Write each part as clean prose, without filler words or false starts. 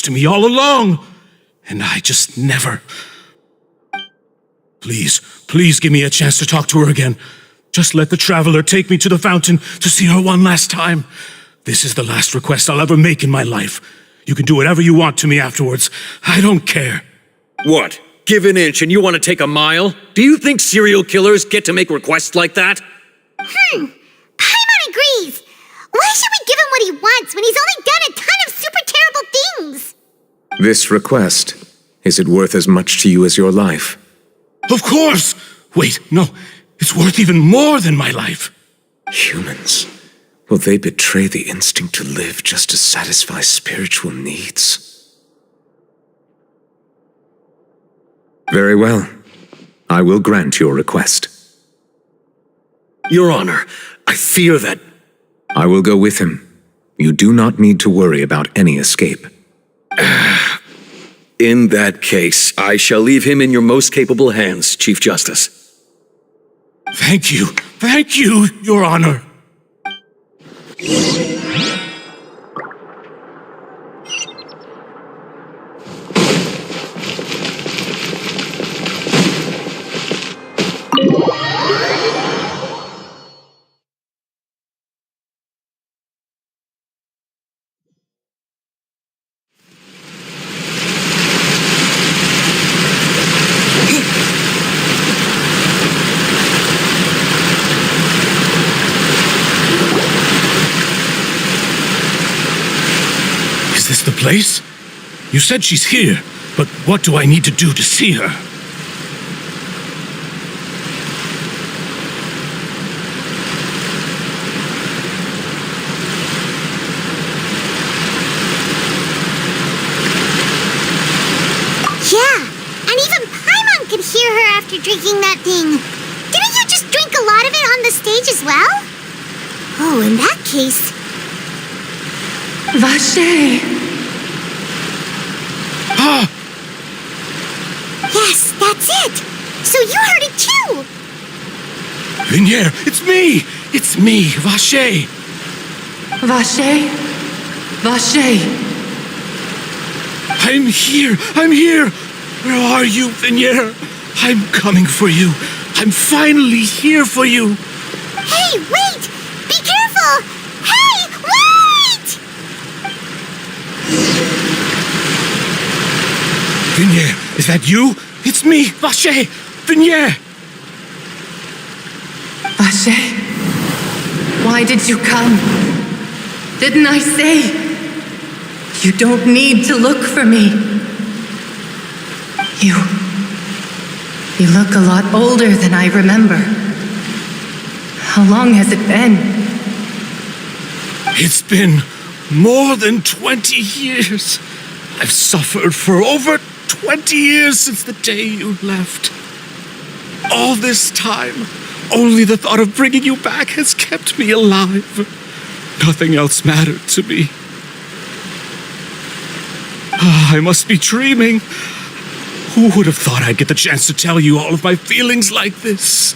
to me all along, and I just never... Please give me a chance to talk to her again. Just let the Traveler take me to the fountain to see her one last time. This is the last request I'll ever make in my life. You can do whatever you want to me afterwards. I don't care. What? Give an inch and you want to take a mile? Do you think serial killers get to make requests like that? Paimon agrees. Why should we give him what he wants when he's only done a ton of super terrible things? This request, is it worth as much to you as your life? Of course! Wait, no. It's worth even more than my life. Humans. Will they betray the instinct to live just to satisfy spiritual needs? Very well. I will grant your request. Your Honor, I fear that... I will go with him. You do not need to worry about any escape. In that case, I shall leave him in your most capable hands, Chief Justice. Thank you, Your Honor. Is this the place? You said she's here, but what do I need to do to see her? Yeah, and even Paimon could hear her after drinking that thing. Didn't you just drink a lot of it on the stage as well? Oh, in that case... Vache! Ah! Yes, that's it! So you heard it too! Vignier, it's me! It's me, Vache! Vache? Vache! I'm here! Where are you, Vignier? I'm coming for you. I'm finally here for you. Hey, wait! Be careful! Hey, wait! Vignier, is that you? It's me, Vache! Vignier! Vache? Why did you come? Didn't I say? You don't need to look for me. You look a lot older than I remember. How long has it been? It's been more than 20 years. I've suffered for over 20 years since the day you left. All this time, only the thought of bringing you back has kept me alive. Nothing else mattered to me. I must be dreaming. Who would have thought I'd get the chance to tell you all of my feelings like this?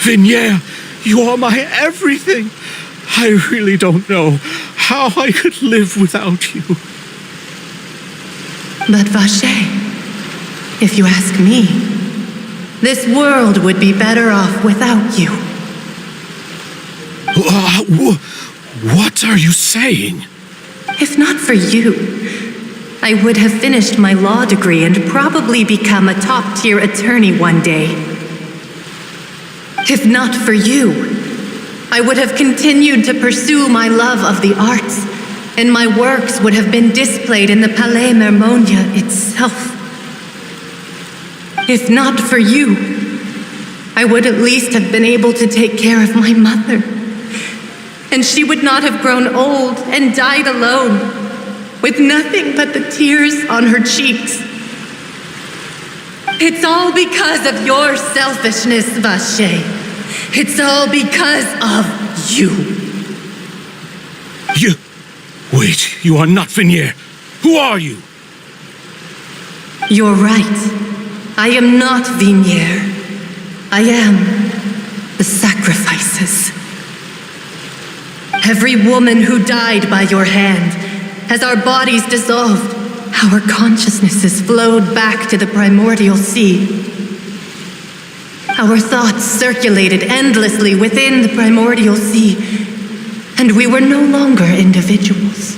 Vignier, you are my everything. I really don't know how I could live without you. But Vache, if you ask me, this world would be better off without you. What are you saying? If not for you, I would have finished my law degree and probably become a top-tier attorney one day. If not for you, I would have continued to pursue my love of the arts, and my works would have been displayed in the Palais Mermonia itself. If not for you, I would at least have been able to take care of my mother, and she would not have grown old and died alone, with nothing but the tears on her cheeks. It's all because of your selfishness, Vache. It's all because of you. Wait, you are not Vignier. Who are you? You're right. I am not Vignier. I am the sacrifices. Every woman who died by your hand, as our bodies dissolved, Our consciousnesses flowed back to the primordial sea. Our thoughts circulated endlessly within the primordial sea, and we were no longer individuals,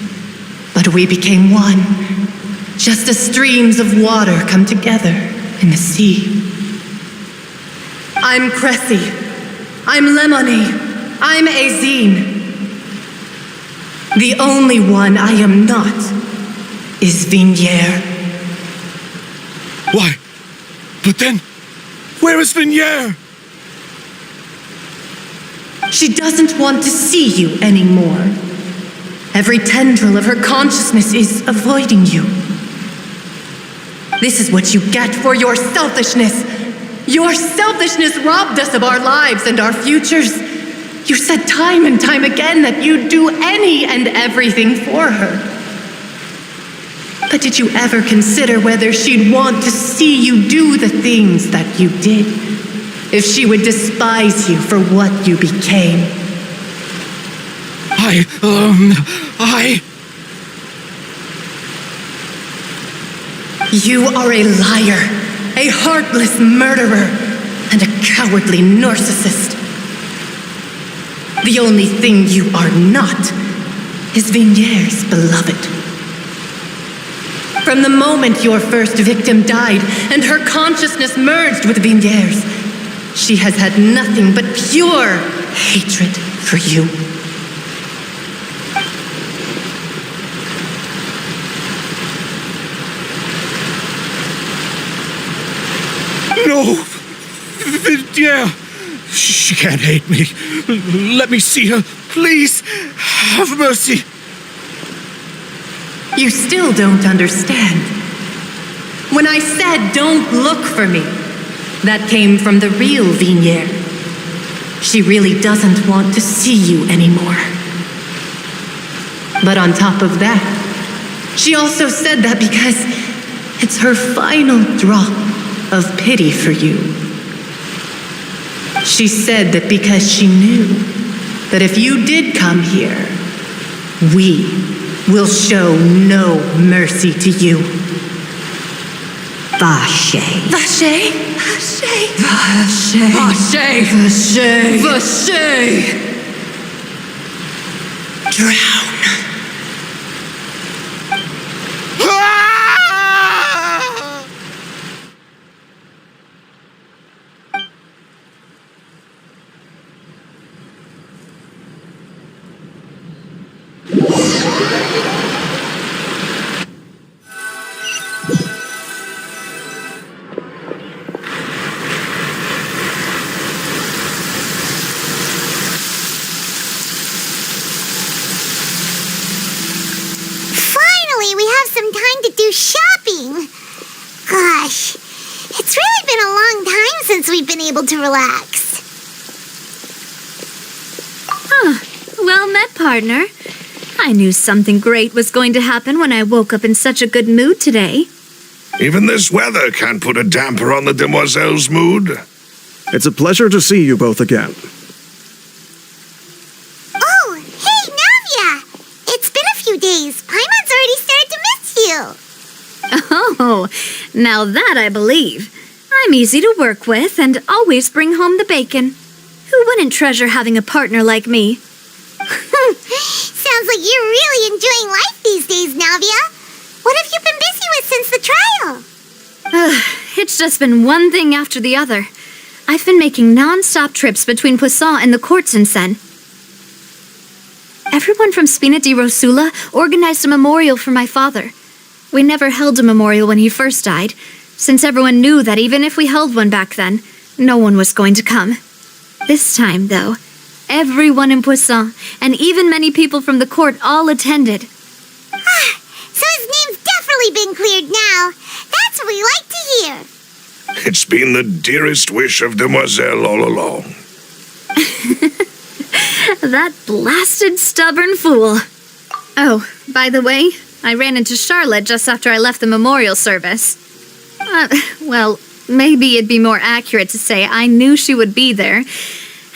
but we became one, just as streams of water come together in the sea. I'm Cressy. I'm Lemony. I'm Azine. The only one I am not is Vignier. Why? But then, where is Vignier? She doesn't want to see you anymore. Every tendril of her consciousness is avoiding you. This is what you get for your selfishness. Your selfishness robbed us of our lives and our futures. You said time and time again that you'd do any and everything for her. But did you ever consider whether she'd want to see you do the things that you did? If she would despise you for what you became? You are a liar, a heartless murderer, and a cowardly narcissist. The only thing you are not is Vignier's beloved. From the moment your first victim died and her consciousness merged with Vignier's, she has had nothing but pure hatred for you. No! Vignier! She can't hate me. Let me see her. Please, have mercy. You still don't understand. When I said don't look for me, that came from the real Vignier. She really doesn't want to see you anymore. But on top of that, she also said that because it's her final drop of pity for you. She said that because she knew that if you did come here, we will show no mercy to you. Vache. Vache? Vache. Vache. Vache. Vache. Drown. Shopping! Gosh, it's really been a long time since we've been able to relax. Well met, partner. I knew something great was going to happen when I woke up in such a good mood today. Even this weather can't put a damper on the demoiselle's mood. It's a pleasure to see you both again. Oh, hey, Navia! It's been a few days. Paimon's already started to miss you. Oh, now that I believe. I'm easy to work with and always bring home the bacon. Who wouldn't treasure having a partner like me? Sounds like you're really enjoying life these days, Navia. What have you been busy with since the trial? It's just been one thing after the other. I've been making non-stop trips between Poisson and the courts in Seine. Everyone from Spina di Rosula organized a memorial for my father. We never held a memorial when he first died, since everyone knew that even if we held one back then, no one was going to come. This time, though, everyone in Poisson, and even many people from the court, all attended. So his name's definitely been cleared now. That's what we like to hear. It's been the dearest wish of Demoiselle all along. That blasted stubborn fool. Oh, by the way, I ran into Charlotte just after I left the memorial service. Well, maybe it'd be more accurate to say I knew she would be there,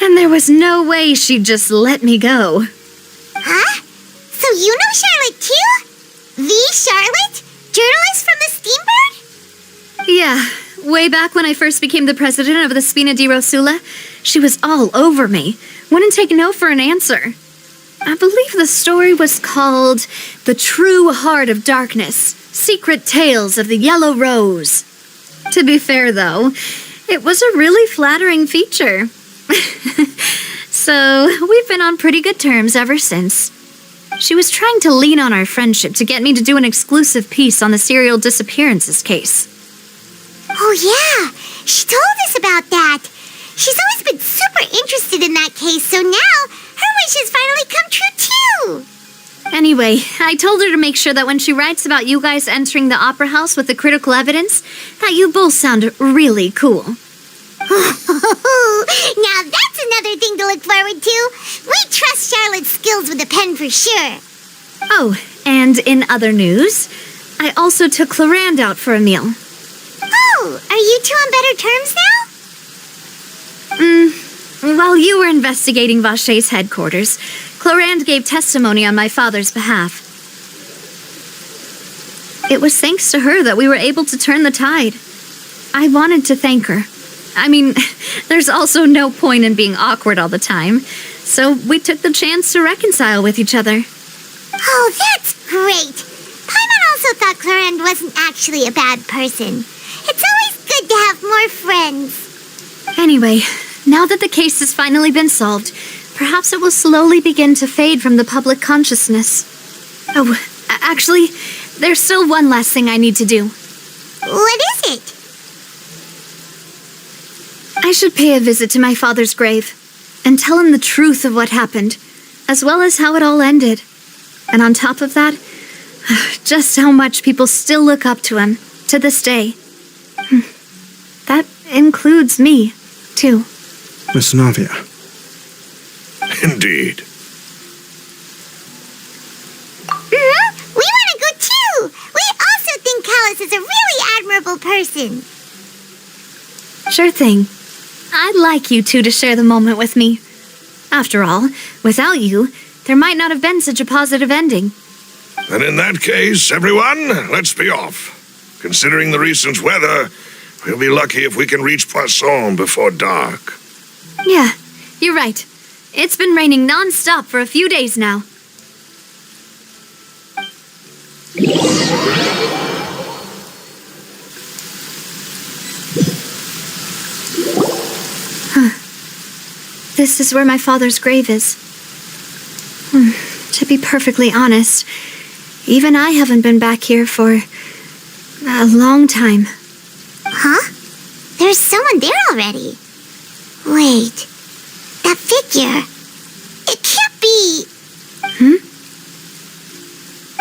and there was no way she'd just let me go. Huh? So you know Charlotte too? The Charlotte? Journalist? Way back when I first became the president of the Spina di Rosula, she was all over me. Wouldn't take no for an answer. I believe the story was called The True Heart of Darkness, Secret Tales of the Yellow Rose. To be fair, though, it was a really flattering feature. So, we've been on pretty good terms ever since. She was trying to lean on our friendship to get me to do an exclusive piece on the serial disappearances case. Oh, yeah. She told us about that. She's always been super interested in that case, so now her wish has finally come true, too. Anyway, I told her to make sure that when she writes about you guys entering the opera house with the critical evidence, that you both sound really cool. Now that's another thing to look forward to. We trust Charlotte's skills with a pen for sure. Oh, and in other news, I also took Clarand out for a meal. Oh, are you two on better terms now? While you were investigating Vache's headquarters, Clarand gave testimony on my father's behalf. It was thanks to her that we were able to turn the tide. I wanted to thank her. I mean, there's also no point in being awkward all the time, so we took the chance to reconcile with each other. Oh, that's great. Paimon also thought Clarand wasn't actually a bad person. It's always good to have more friends. Anyway, now that the case has finally been solved, perhaps it will slowly begin to fade from the public consciousness. Oh, actually, there's still one last thing I need to do. What is it? I should pay a visit to my father's grave and tell him the truth of what happened, as well as how it all ended. And on top of that, just how much people still look up to him to this day. That includes me, too. Miss Navia. Indeed. We want to go too. We also think Callus is a really admirable person. Sure thing. I'd like you two to share the moment with me. After all, without you, there might not have been such a positive ending. Then in that case, everyone, let's be off. Considering the recent weather, we'll be lucky if we can reach Poisson before dark. Yeah, you're right. It's been raining non-stop for a few days now. This is where my father's grave is. To be perfectly honest, even I haven't been back here for a long time. Huh? There's someone there already. Wait. That figure. It can't be.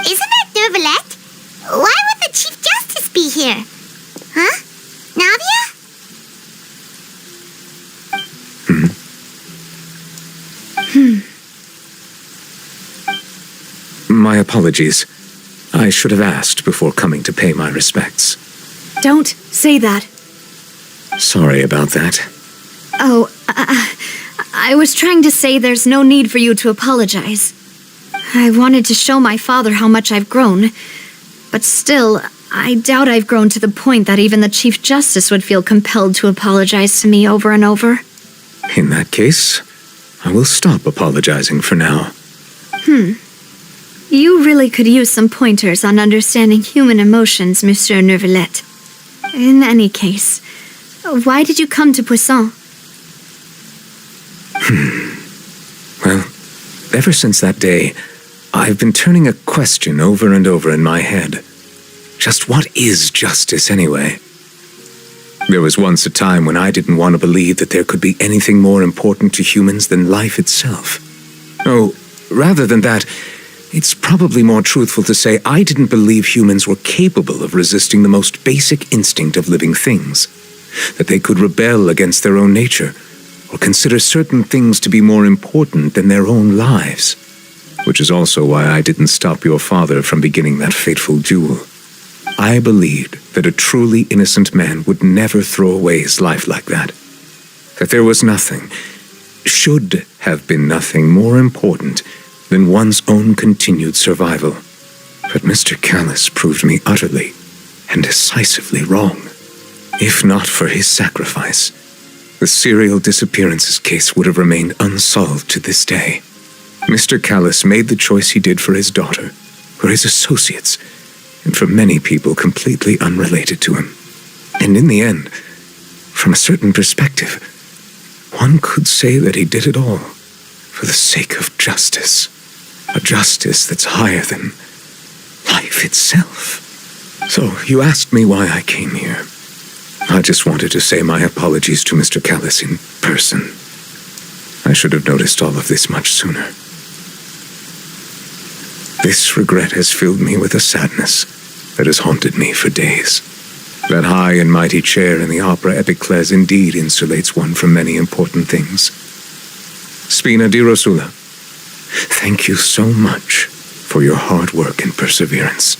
Isn't that Dervalette? Why would the Chief Justice be here? Huh? Navia? My apologies. I should have asked before coming to pay my respects. Don't say that. Sorry about that. Oh, I was trying to say there's no need for you to apologize. I wanted to show my father how much I've grown, but still, I doubt I've grown to the point that even the Chief Justice would feel compelled to apologize to me over and over. In that case, I will stop apologizing for now. You really could use some pointers on understanding human emotions, Monsieur Neuvillette. In any case, why did you come to Poisson? Well, ever since that day, I've been turning a question over and over in my head. Just what is justice anyway? There was once a time when I didn't want to believe that there could be anything more important to humans than life itself. Oh, rather than that, it's probably more truthful to say I didn't believe humans were capable of resisting the most basic instinct of living things. That they could rebel against their own nature, or consider certain things to be more important than their own lives. Which is also why I didn't stop your father from beginning that fateful duel. I believed that a truly innocent man would never throw away his life like that. That there was nothing, should have been nothing more important than one's own continued survival. But Mr. Callus proved me utterly and decisively wrong. If not for his sacrifice, the serial disappearances case would have remained unsolved to this day. Mr. Callis made the choice he did for his daughter, for his associates, and for many people completely unrelated to him. And in the end, from a certain perspective, one could say that he did it all for the sake of justice. A justice that's higher than life itself. So, you asked me why I came here. I just wanted to say my apologies to Mr. Callis in person. I should have noticed all of this much sooner. This regret has filled me with a sadness that has haunted me for days. That high and mighty chair in the opera Epiclese indeed insulates one from many important things. Spina di Rosula, thank you so much for your hard work and perseverance.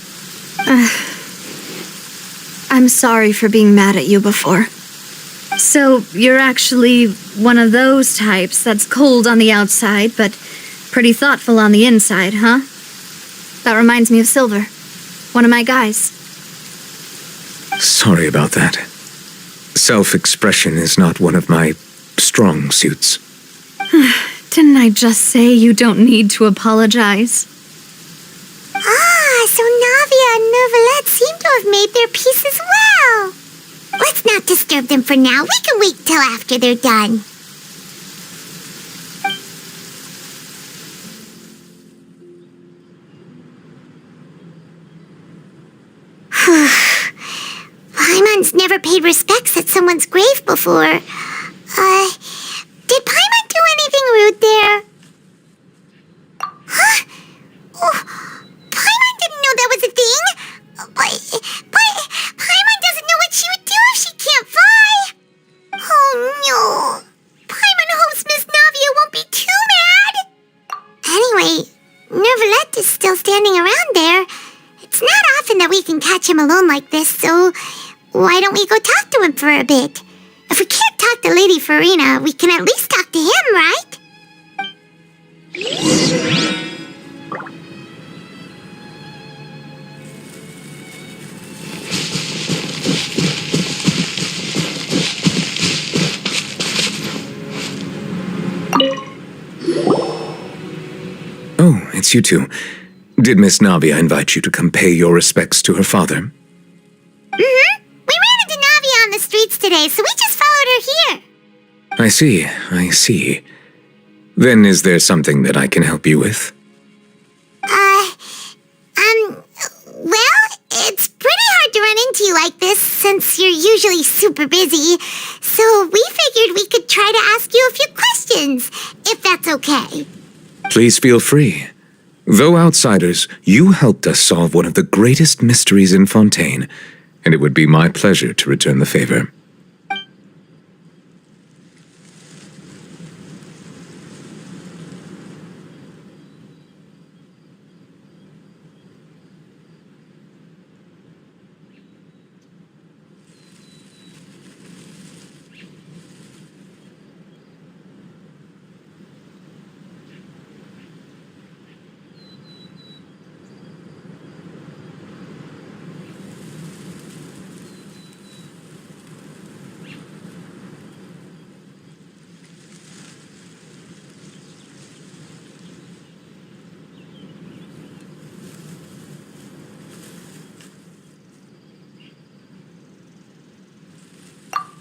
I'm sorry for being mad at you before. So, you're actually one of those types that's cold on the outside, but pretty thoughtful on the inside, huh? That reminds me of Silver, one of my guys. Sorry about that. Self-expression is not one of my strong suits. Didn't I just say you don't need to apologize? Ah, so Navia and Neuvillette seem to have made their peace as well. Let's not disturb them for now. We can wait till after they're done. Paimon's never paid respects at someone's grave before. Did Paimon do anything rude there? Huh? Oh, Paimon didn't know that was a thing. But Paimon doesn't know what she would do if she can't fly. Oh no. Paimon hopes Miss Navia won't be too mad. Anyway, Neuvillette is still standing around there. It's not often that we can catch him alone like this, so why don't we go talk to him for a bit? If we can't talk to Lady Farina, we can at least talk to him, right? Oh, it's you two. Did Miss Navia invite you to come pay your respects to her father? Mm-hmm. We ran into Navia on the streets today, so we just followed her here. I see. Then is there something that I can help you with? Well, it's pretty hard to run into you like this since you're usually super busy. So we figured we could try to ask you a few questions, if that's okay. Please feel free. Though outsiders, you helped us solve one of the greatest mysteries in Fontaine, and it would be my pleasure to return the favor.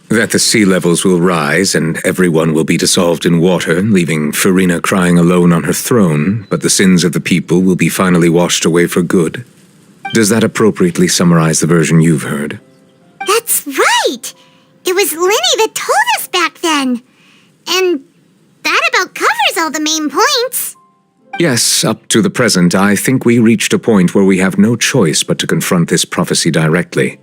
That the sea levels will rise and everyone will be dissolved in water, leaving Farina crying alone on her throne, but the sins of the people will be finally washed away for good. Does that appropriately summarize the version you've heard? That's right! It was Linny that told us back then. And that about covers all the main points. Yes, up to the present, I think we reached a point where we have no choice but to confront this prophecy directly.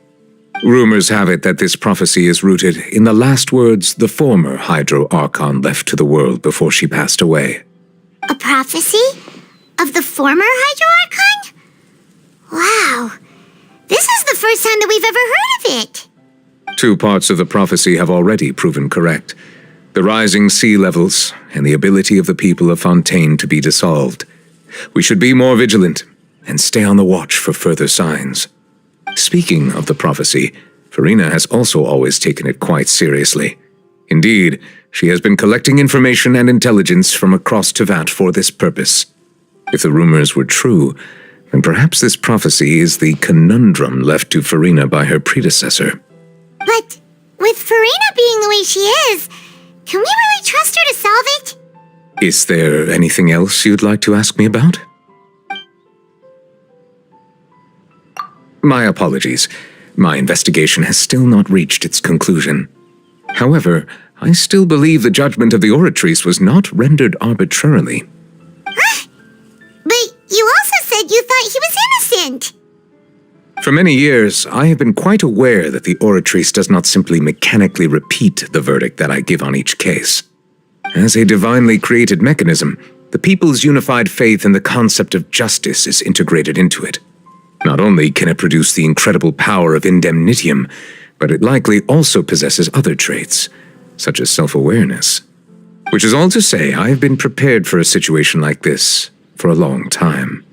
Rumors have it that this prophecy is rooted in the last words the former Hydro Archon left to the world before she passed away. A prophecy? Of the former Hydro Archon? Wow. This is the first time that we've ever heard of it. 2 parts of the prophecy have already proven correct. The rising sea levels and the ability of the people of Fontaine to be dissolved. We should be more vigilant and stay on the watch for further signs. Speaking of the prophecy, Farina has also always taken it quite seriously. Indeed, she has been collecting information and intelligence from across Tevat for this purpose. If the rumors were true, then perhaps this prophecy is the conundrum left to Farina by her predecessor. But with Farina being the way she is, can we really trust her to solve it? Is there anything else you'd like to ask me about? My apologies. My investigation has still not reached its conclusion. However, I still believe the judgment of the Oratrice was not rendered arbitrarily. But you also said you thought he was innocent. For many years, I have been quite aware that the Oratrice does not simply mechanically repeat the verdict that I give on each case. As a divinely created mechanism, the people's unified faith in the concept of justice is integrated into it. Not only can it produce the incredible power of indemnitium, but it likely also possesses other traits, such as self-awareness. Which is all to say, I have been prepared for a situation like this for a long time.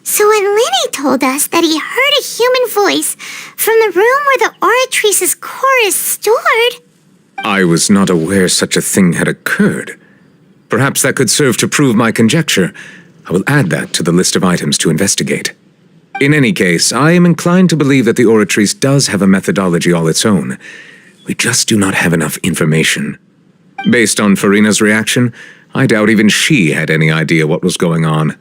So when Lenny told us that he heard a human voice from the room where the Oratrice's core is stored... I was not aware such a thing had occurred. Perhaps that could serve to prove my conjecture. I will add that to the list of items to investigate. In any case, I am inclined to believe that the Oratrice does have a methodology all its own. We just do not have enough information. Based on Farina's reaction, I doubt even she had any idea what was going on.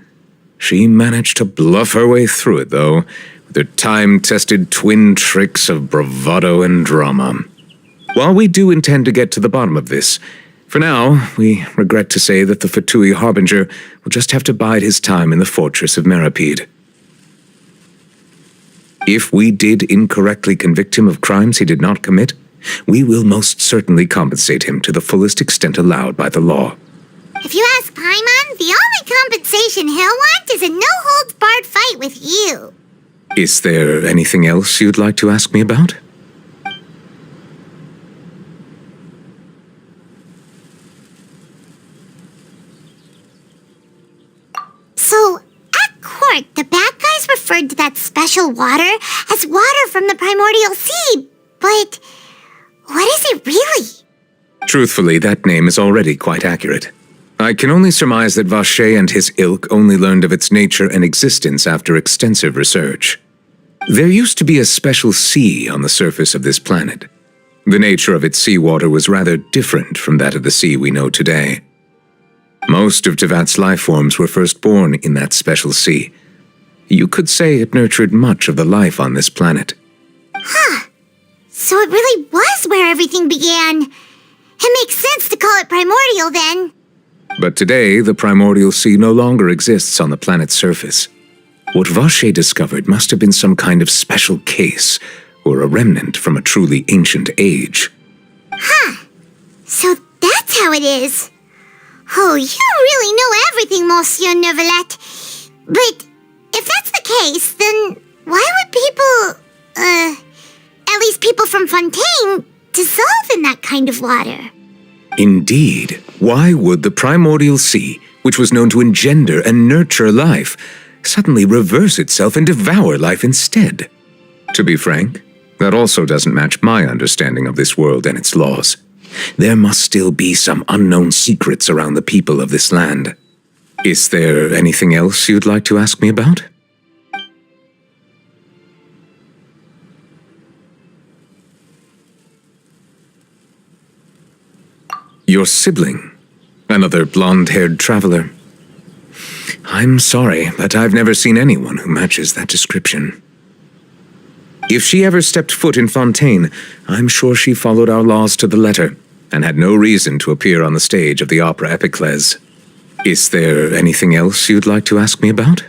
She managed to bluff her way through it, though, with her time-tested twin tricks of bravado and drama. While we do intend to get to the bottom of this, for now, we regret to say that the Fatui Harbinger will just have to bide his time in the fortress of Meripede. If we did incorrectly convict him of crimes he did not commit, we will most certainly compensate him to the fullest extent allowed by the law. If you ask Paimon, the only compensation he'll want is a no-holds-barred fight with you. Is there anything else you'd like to ask me about? So, at court, the bad guys referred to that special water as water from the primordial sea, but what is it really? Truthfully, that name is already quite accurate. I can only surmise that Vacher and his ilk only learned of its nature and existence after extensive research. There used to be a special sea on the surface of this planet. The nature of its seawater was rather different from that of the sea we know today. Most of Tevat's life forms were first born in that special sea. You could say it nurtured much of the life on this planet. So it really was where everything began. It makes sense to call it primordial then. But today, the primordial sea no longer exists on the planet's surface. What Vacher discovered must have been some kind of special case, or a remnant from a truly ancient age. So that's how it is. Oh, you really know everything, Monsieur Neuvillette. But if that's the case, then why would people, at least people from Fontaine, dissolve in that kind of water? Indeed, why would the primordial sea, which was known to engender and nurture life, suddenly reverse itself and devour life instead? To be frank, that also doesn't match my understanding of this world and its laws. There must still be some unknown secrets around the people of this land. Is there anything else you'd like to ask me about? Your sibling, another blonde-haired traveler. I'm sorry, but I've never seen anyone who matches that description. If she ever stepped foot in Fontaine, I'm sure she followed our laws to the letter, and had no reason to appear on the stage of the opera Epiclese. Is there anything else you'd like to ask me about?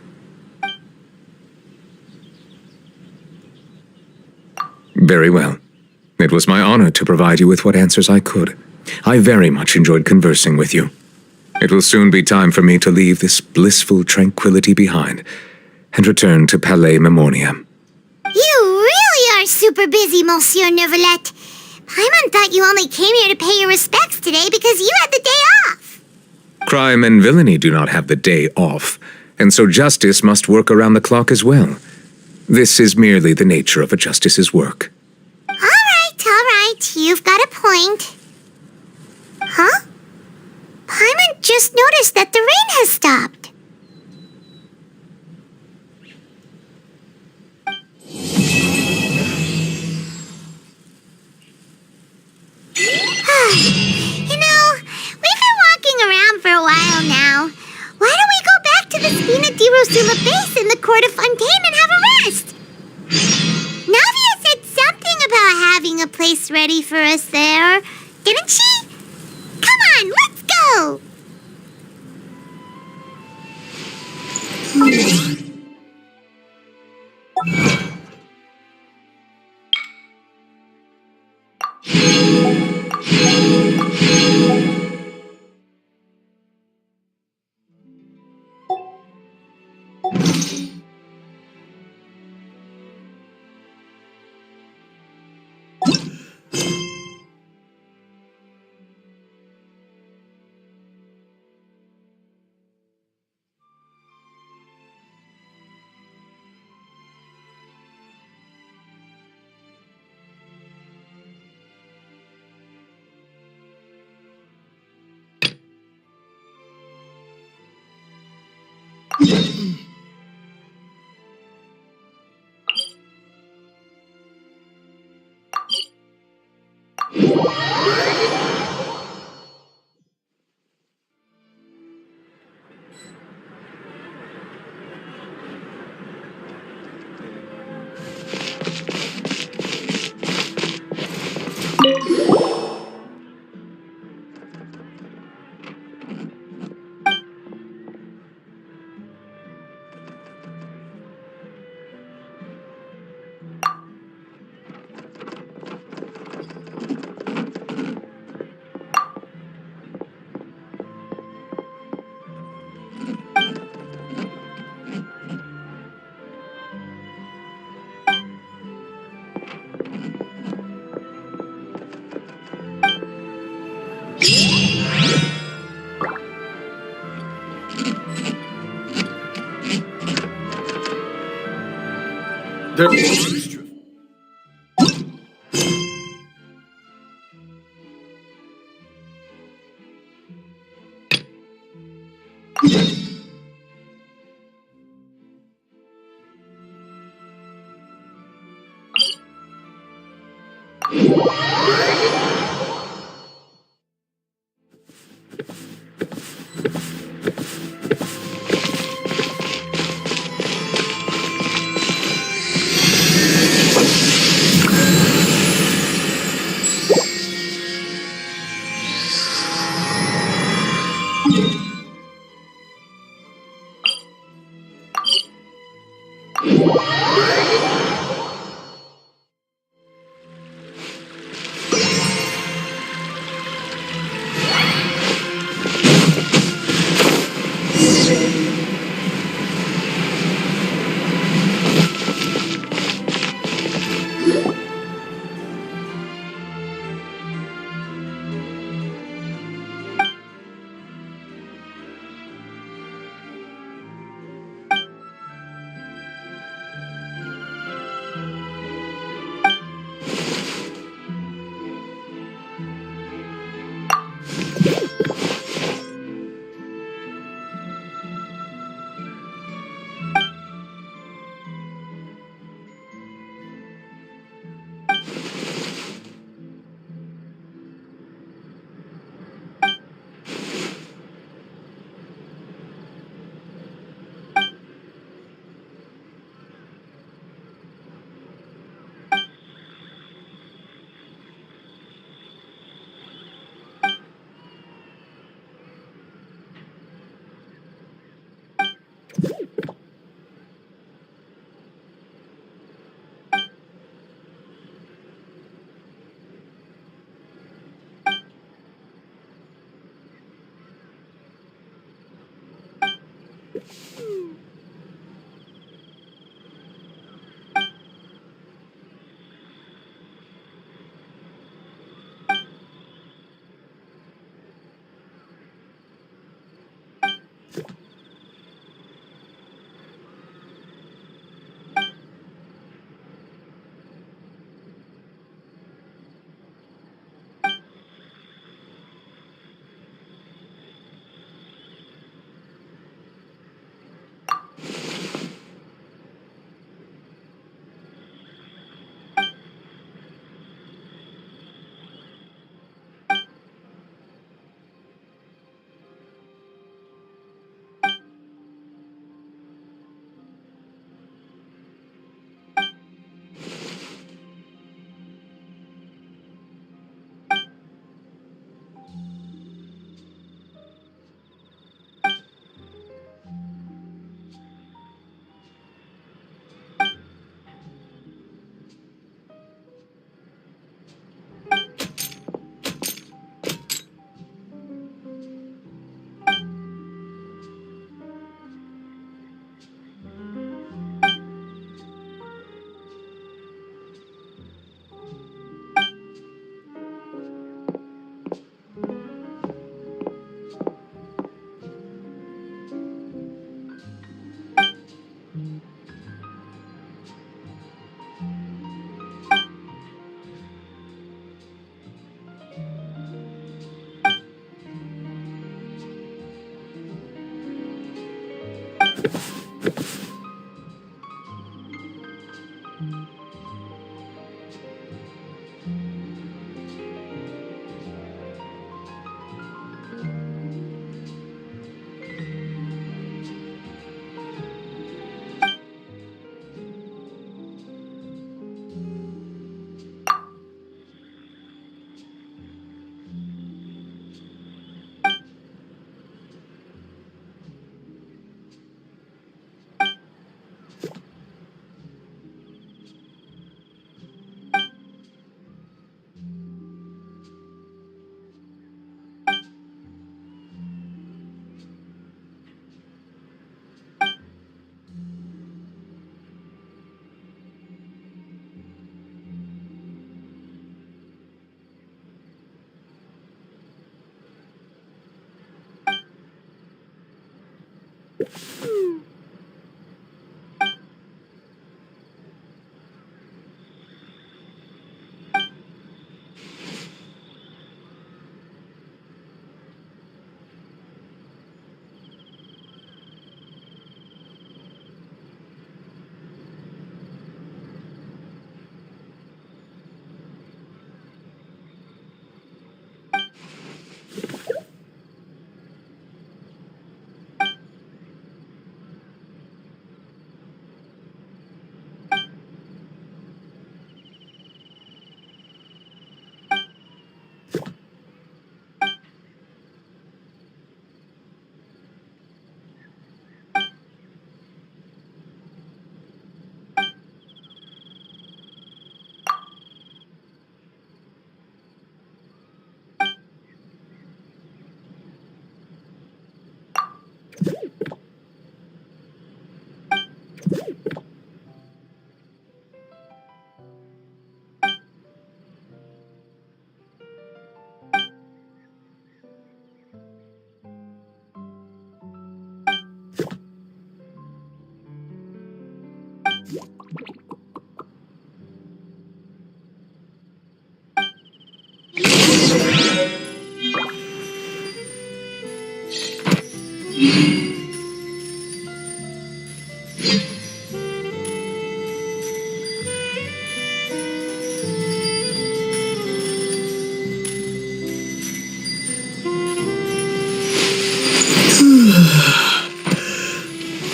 Very well. It was my honor to provide you with what answers I could. I very much enjoyed conversing with you. It will soon be time for me to leave this blissful tranquility behind and return to Palais Memoria. You really are super busy, Monsieur Neuvillette. Paimon thought you only came here to pay your respects today because you had the day off. Crime and villainy do not have the day off, and so justice must work around the clock as well. This is merely the nature of a justice's work. All right. You've got a point. Huh? Paimon just noticed that the rain has stopped. We've been walking around for a while now. Why don't we go back to the Spina di Rosula base in the court of Fontaine and have a rest? Navia said something about having a place ready for us there, didn't she? Come on, let's go!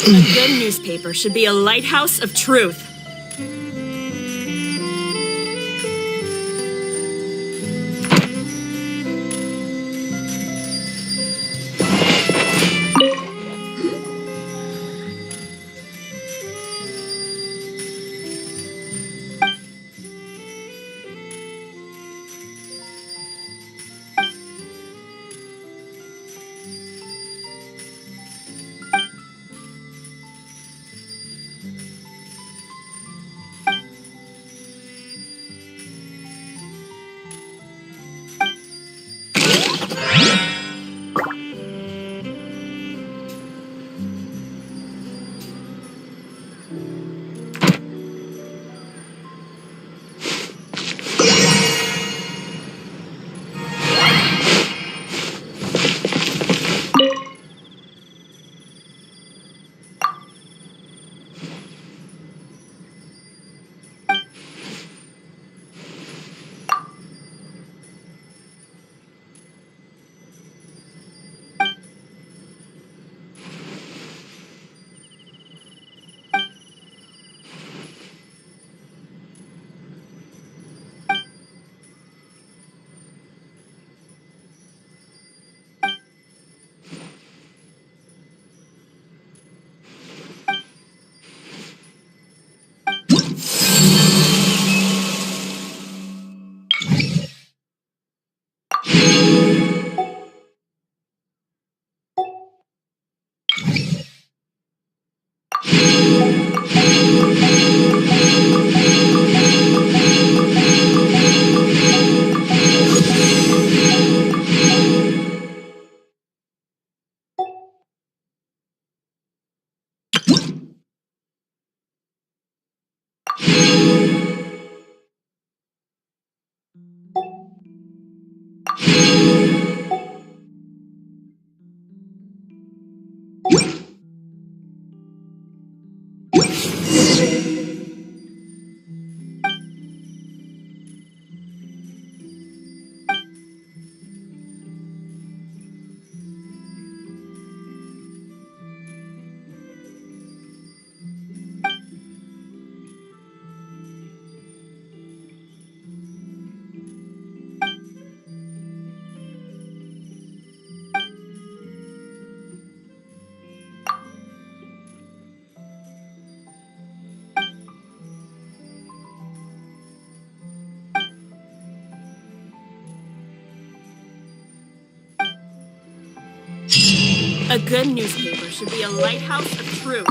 A good newspaper should be a lighthouse of truth. A good newspaper should be a lighthouse of truth.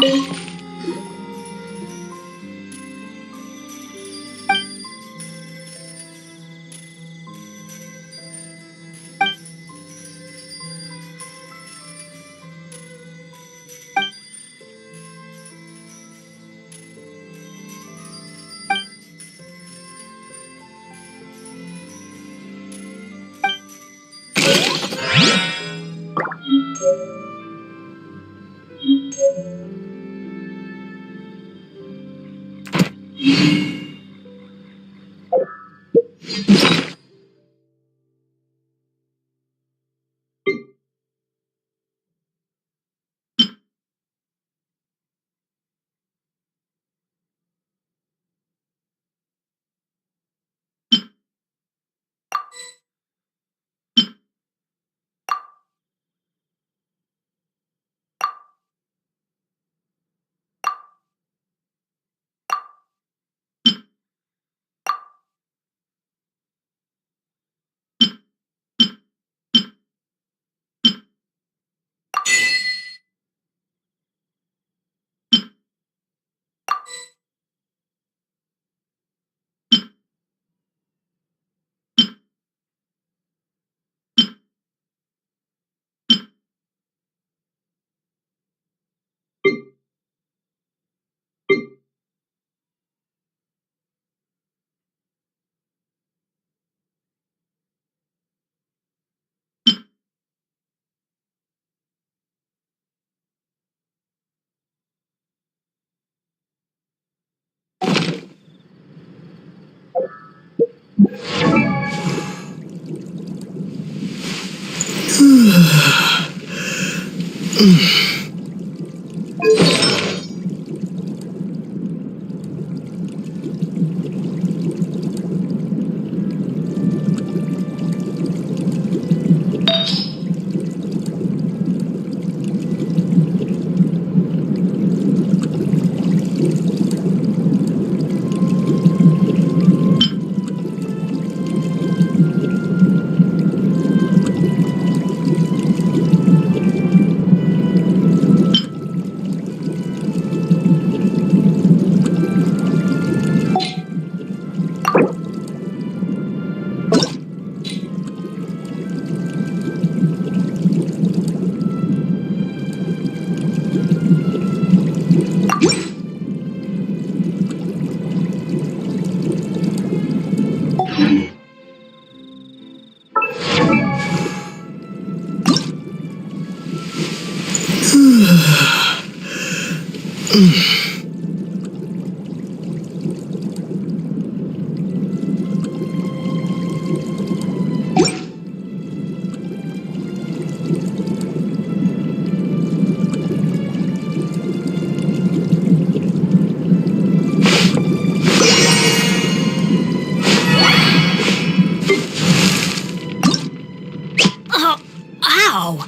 Ow!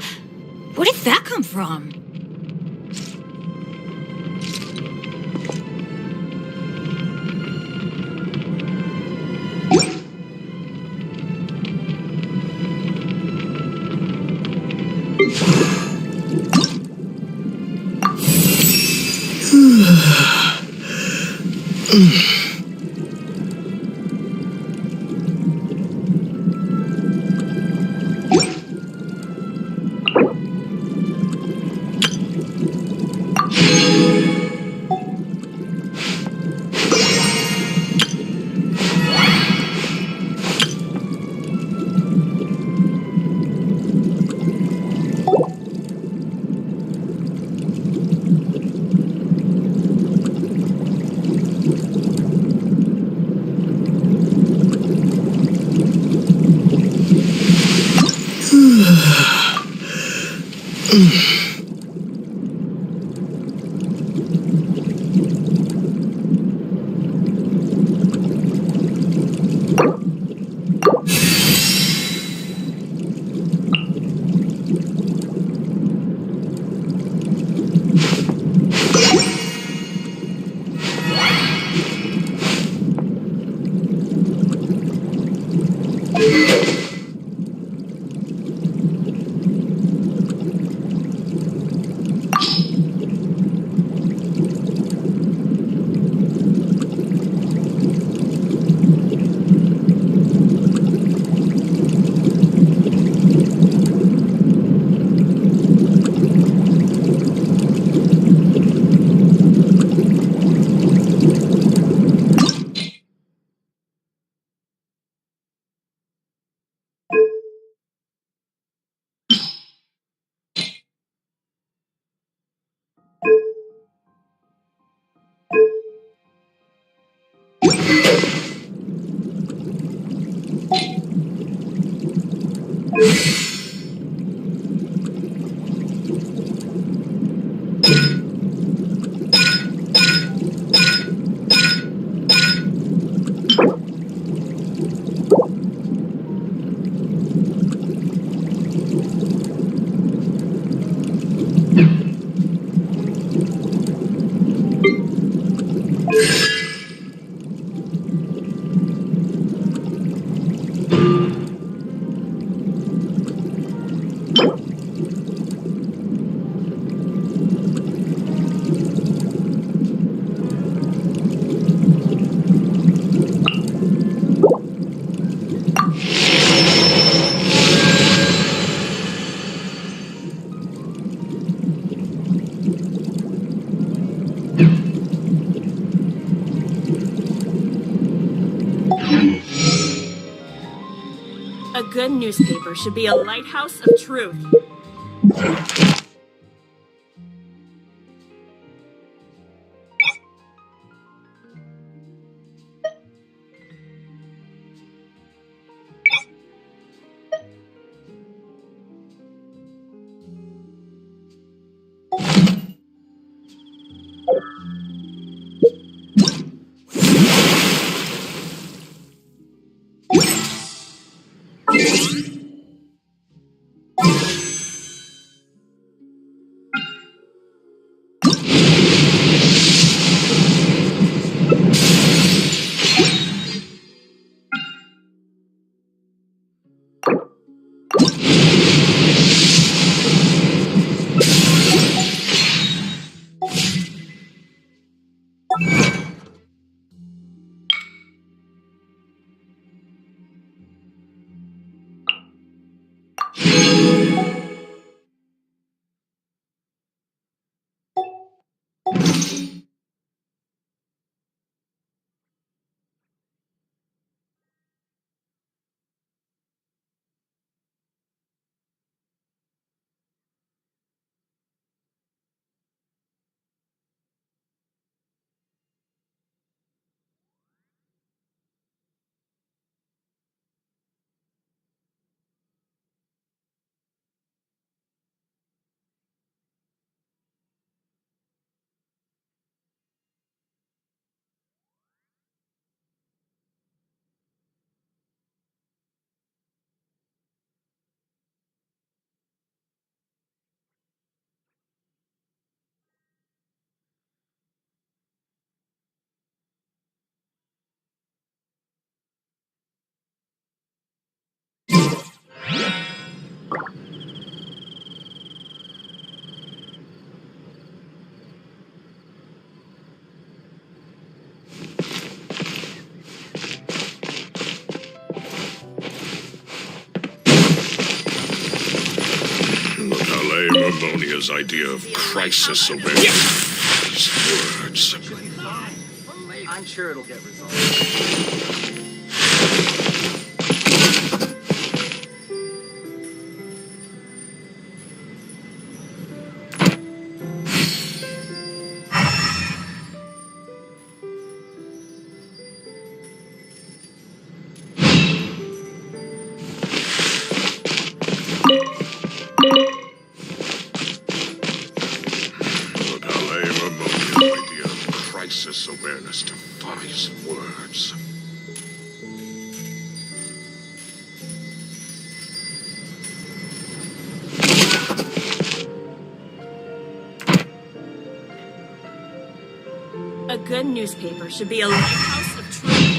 Where did that come from? A good newspaper should be a lighthouse of truth. Ammonia's idea of crisis awareness. These words. I'm sure it'll get resolved. Crisis awareness defies words. A good newspaper should be a lighthouse of truth.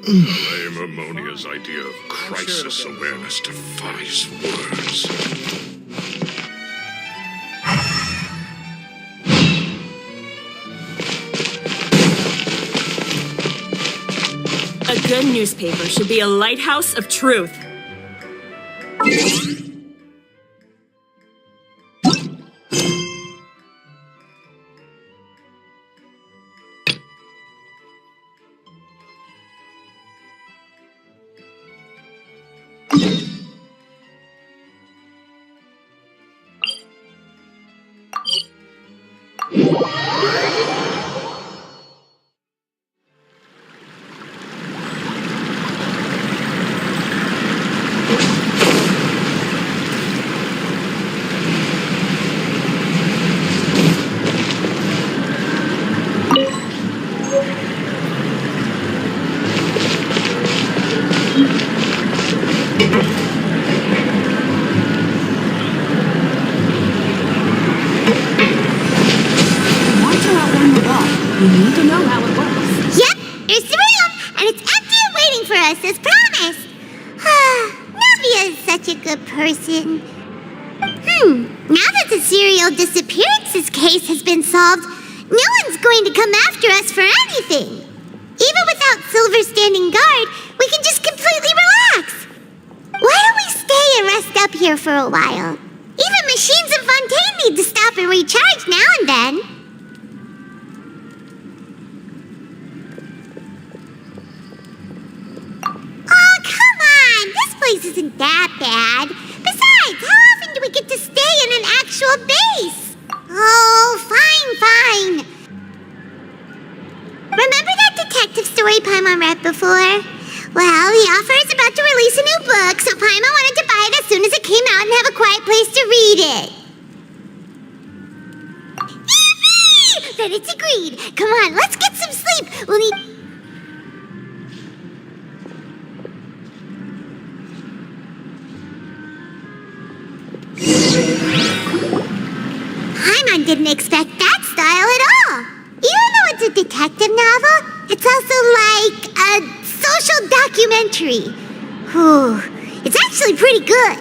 Lame Ammonia's idea of crisis awareness defies words. A good newspaper should be a lighthouse of truth. You need to know how it works. Yep, here's the room, and it's empty and waiting for us, as promised. Navia is such a good person. Now that the serial disappearances case has been solved, no one's going to come after us for anything. Even without Silver standing guard, we can just completely relax. Why don't we stay and rest up here for a while? Even machines in Fontaine need to stop and recharge now and then. This place isn't that bad. Besides, how often do we get to stay in an actual base? Oh, fine. Remember that detective story Paimon read before? Well, the author is about to release a new book, so Paimon wanted to buy it as soon as it came out and have a quiet place to read it. Then it's agreed. Come on, let's get some sleep. We'll need... Paimon didn't expect that style at all. Even though it's a detective novel, it's also like a social documentary. It's actually pretty good.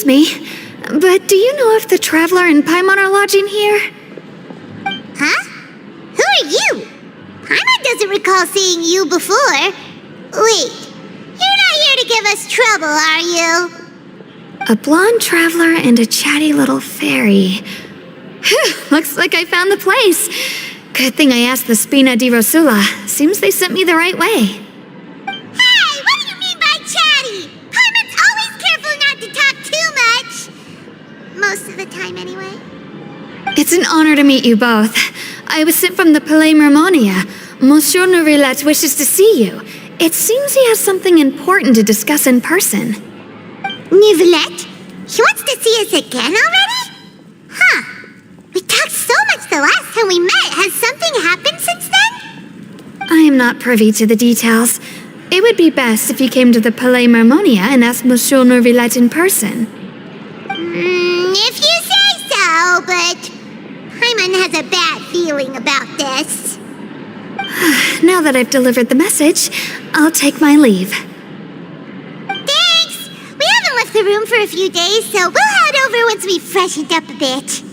Excuse me, but do you know if the Traveler and Paimon are lodging here? Huh? Who are you? Paimon doesn't recall seeing you before. Wait, you're not here to give us trouble, are you? A blonde traveler and a chatty little fairy. Whew, looks like I found the place. Good thing I asked the Spina di Rosula. Seems they sent me the right way. Hey, what do you mean by chatty? Paimon's always careful not to talk too much. Most of the time, anyway. It's an honor to meet you both. I was sent from the Palais Mermonia. Monsieur Nourillet wishes to see you. It seems he has something important to discuss in person. Nourillet? He wants to see us again already? Huh. We talked so much the last time we met. Has something happened since then? I am not privy to the details. It would be best if you came to the Palais Mermonia and asked Monsieur Nourillet in person. If you say so, but Paimon has a bad feeling about this. Now that I've delivered the message, I'll take my leave. Thanks! We haven't left the room for a few days, so we'll head over once we've freshened up a bit.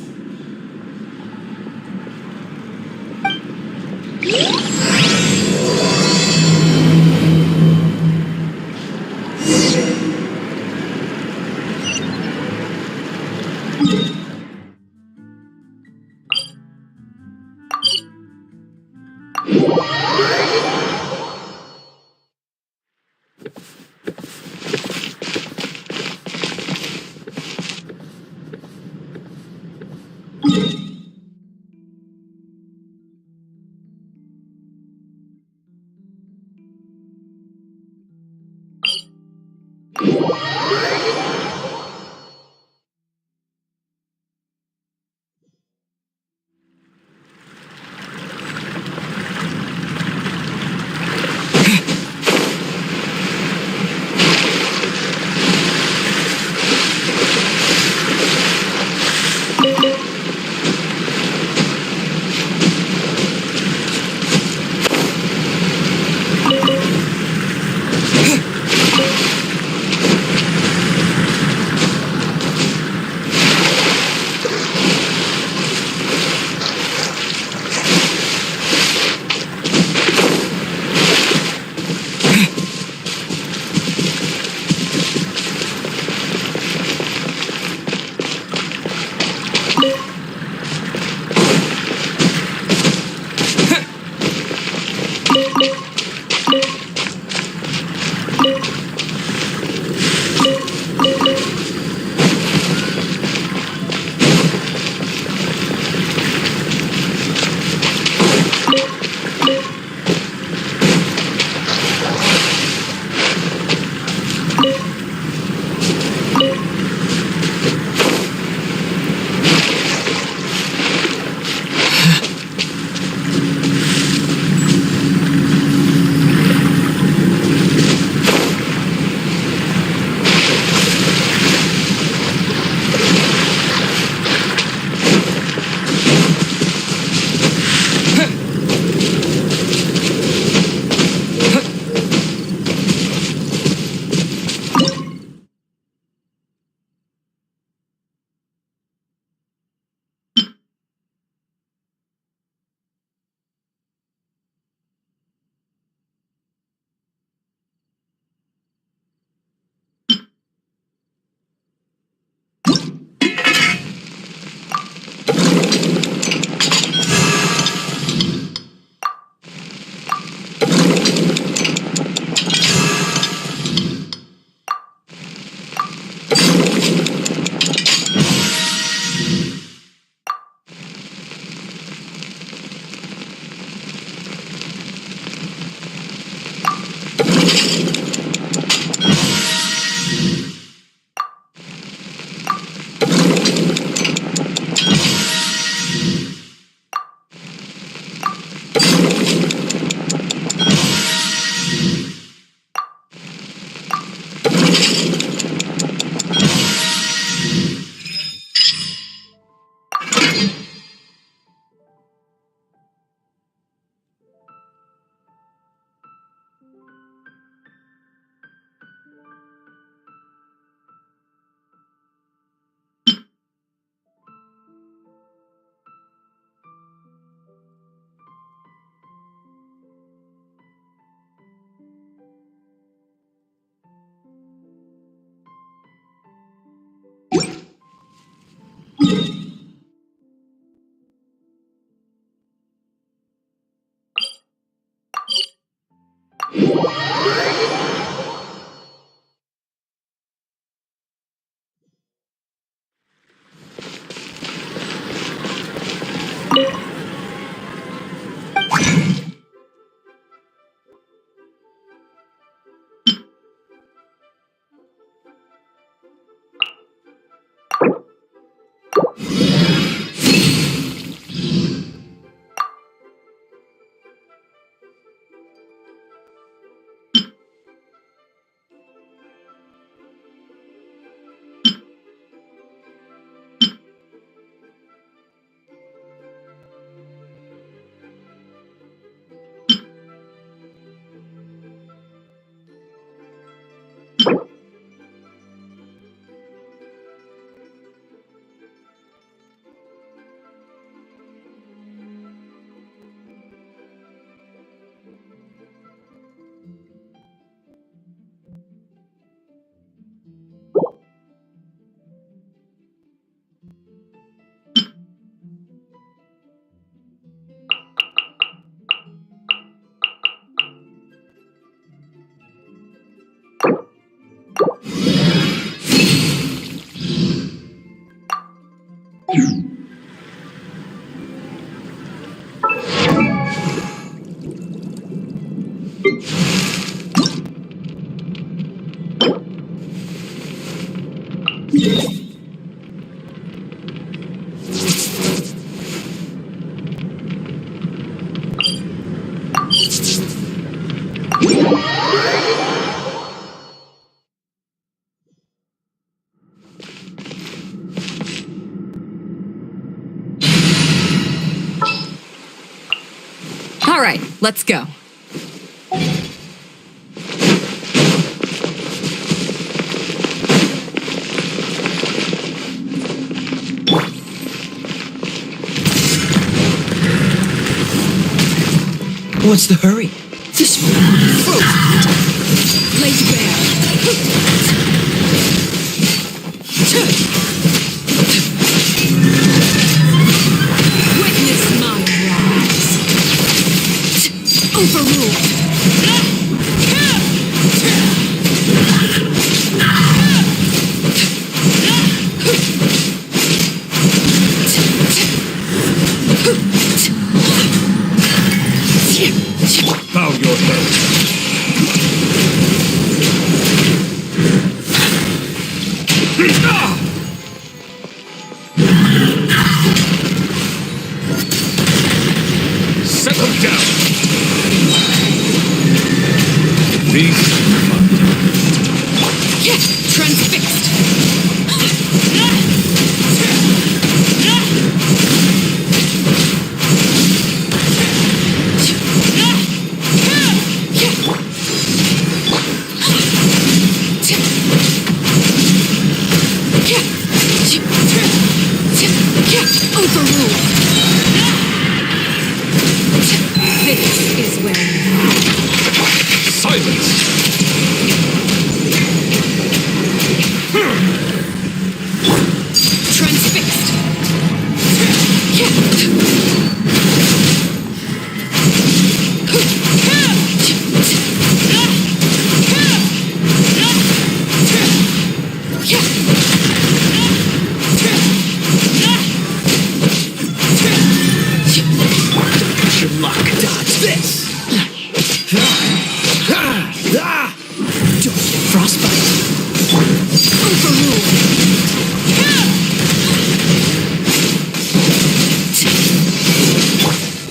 All right, let's go. What's the hurry? This fruit! Laid bare. Witness my rise. Overruled. Bow your head. Settle down. Beast Transfixed. Overruled. This is where you are. silence. Transfixed. Your luck. Dodge this. Don't get frostbite.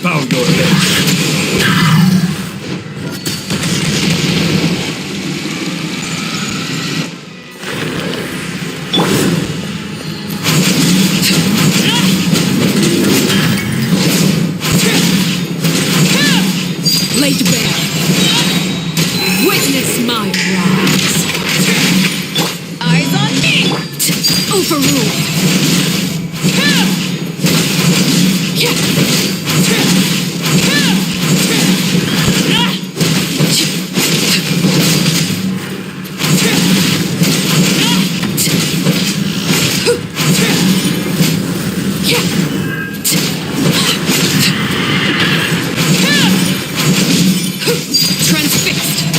Bow your head. Laid bare. Witness my rise. Eyes on me. Overruled. Transfixed.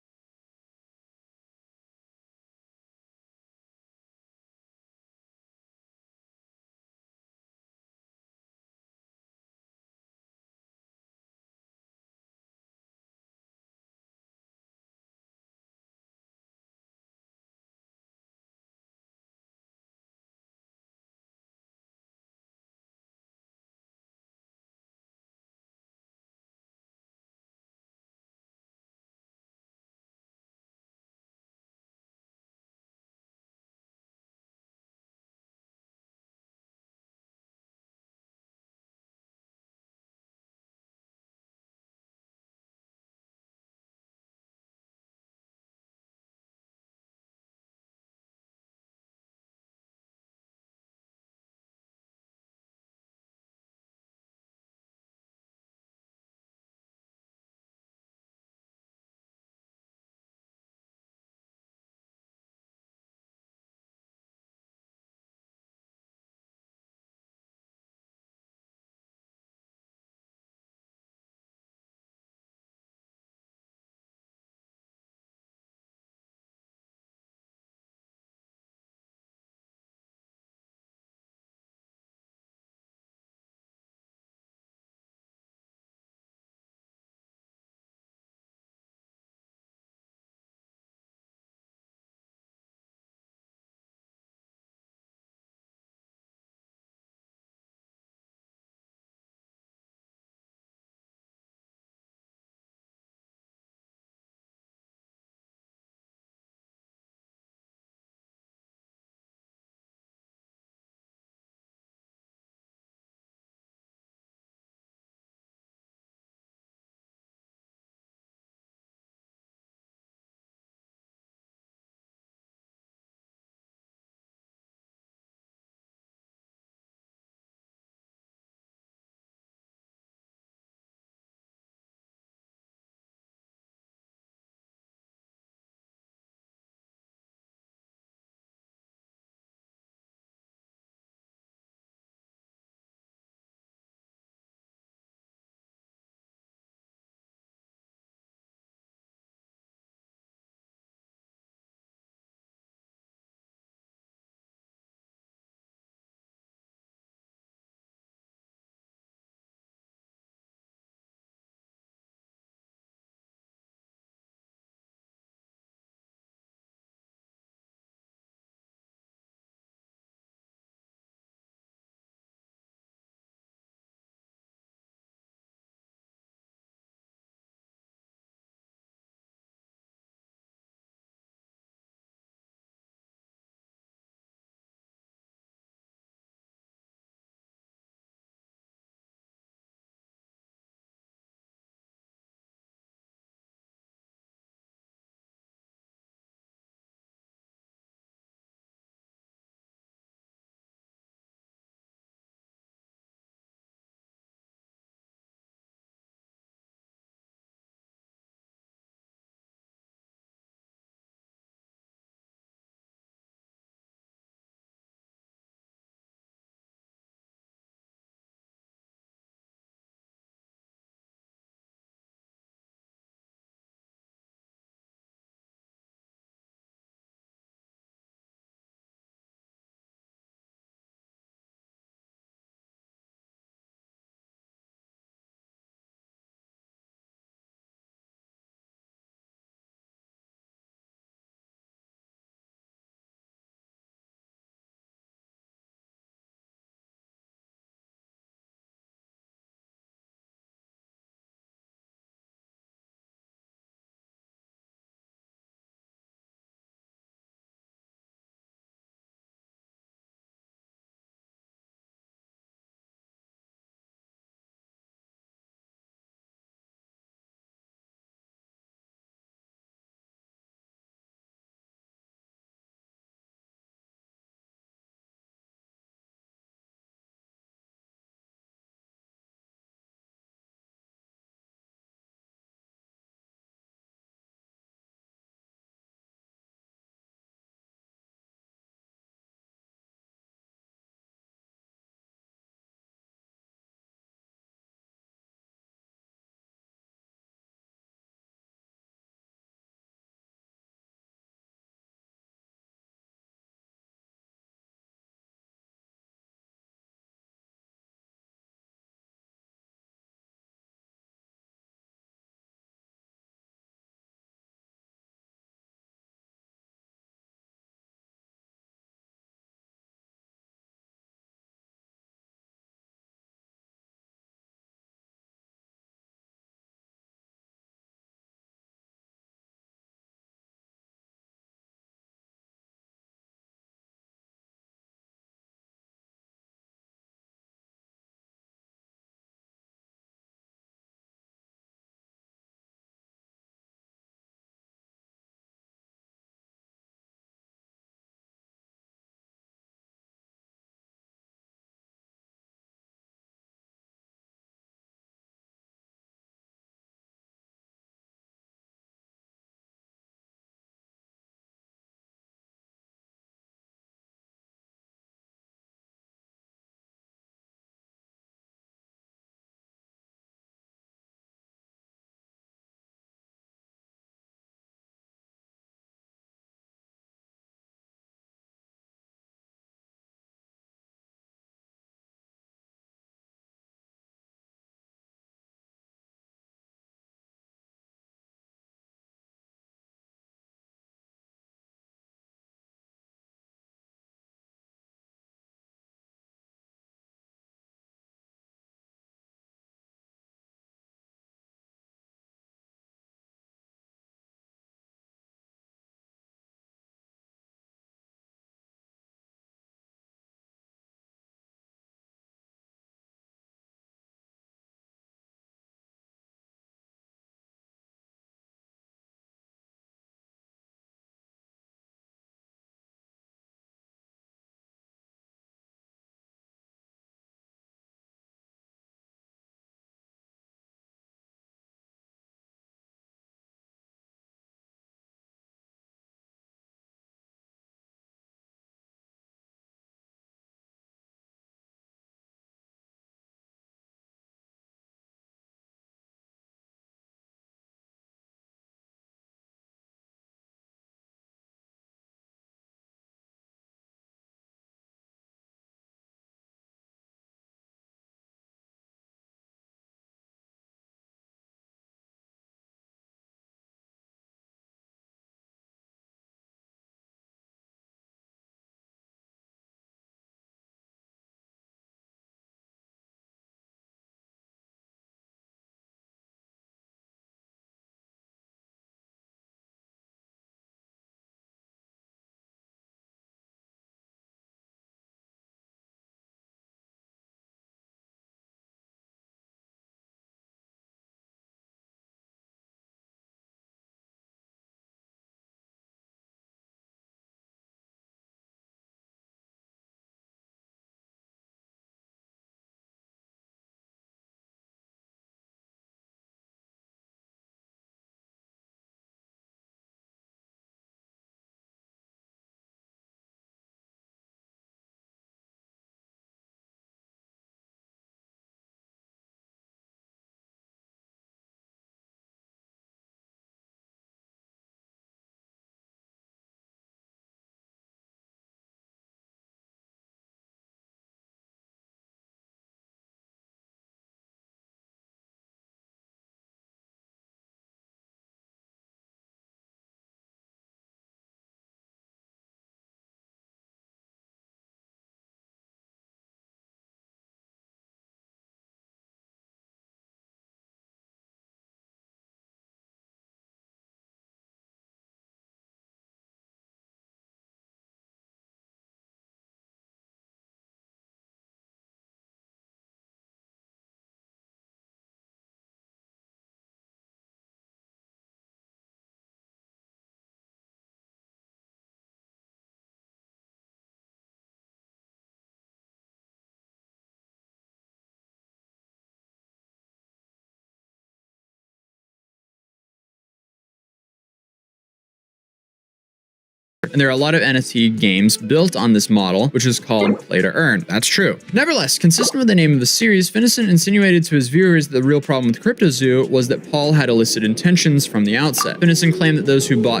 and there are a lot of NFT games built on this model, which is called play to earn. That's true. Nevertheless, consistent with the name of the series, Finnison insinuated to his viewers that the real problem with CryptoZoo was that Paul had illicit intentions from the outset. Finnison claimed that those who bought